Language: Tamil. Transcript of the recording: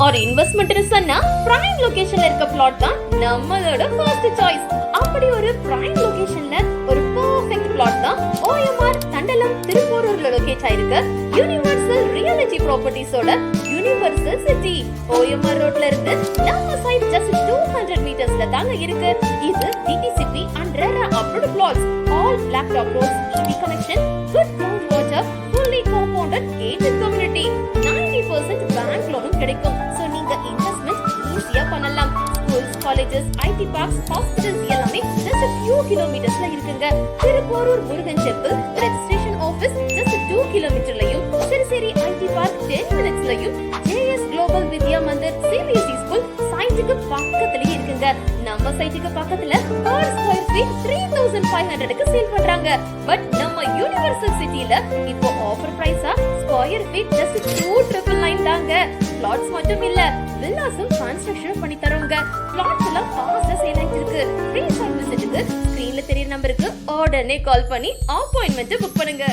ஆர் இன்வெஸ்ட்மெண்ட்னு சொன்னா பிரைம் லொகேஷன்ல இருக்க பிளாட் தான் நம்மளோட ஃபர்ஸ்ட் சாய்ஸ். அப்படி ஒரு பிரைம் லொகேஷன்ல ஒரு பெர்ஃபெக்ட் பிளாட் தான் ஓஎம்ஆர் தண்டலம் திருப்போரூர்ல லொகேட் ஆயிருக்கு யுனிவர்சல் ரியலிட்டி ப்ராப்பர்ட்டிஸோட யுனிவர்சல் சிட்டி. ஓஎம்ஆர் ரோட்ல இருந்து நம்ம சைட் ஜஸ்ட் 200 மீட்டர்ஸ்ல தாங்க இருக்கு. இது DTCP and RERA approved plots, all black top roads, EB connection, good ground water, fully compounded gated community, 90% bank லோனும் கிடைக்கும். சோ நீங்க இன்வெஸ்ட்மெண்ட் ஈஸியா பண்ணலாம். Schools, colleges, IT parks, hospitals எல்லாமே just a few kilometersல இருக்குங்க. Thiruporur Murugan temple registration office just 2 kilometerலயும், சிறுசேரி ஐடி பார்க் 10 minutesலயும், JS global Vidya Mandir CBSE school சைட்டுக்கு பக்கத்துலயே இருக்குங்க. நம்ம சைட்டுக்கு பக்கத்துல per square feet 3500க்கு சேல் பண்றாங்க. பட் நம்ம யுனிவர்சல் சிட்டில இப்போ ஆஃபர் பிரைஸா ஸ்கொயர் ஃபீட் just 299 தாங்க. பிளாட்ஸ் மட்டும் இல்ல, வில்லாஸும் கன்ஸ்ட்ரக்ஷன் பண்ணி தரோங்க. பிளாட்ஸ் எல்லாம் ஃபாஸ்டா சேல் ஆயிட்டு இருக்கு. ஃப்ரீ சைட் விசிட்டுக்கு ஸ்கிரீன்ல தெரிய நம்பருக்கு உடனே கால் பண்ணி அப்பாயின்ட்மெண்ட் புக் பண்ணுங்க.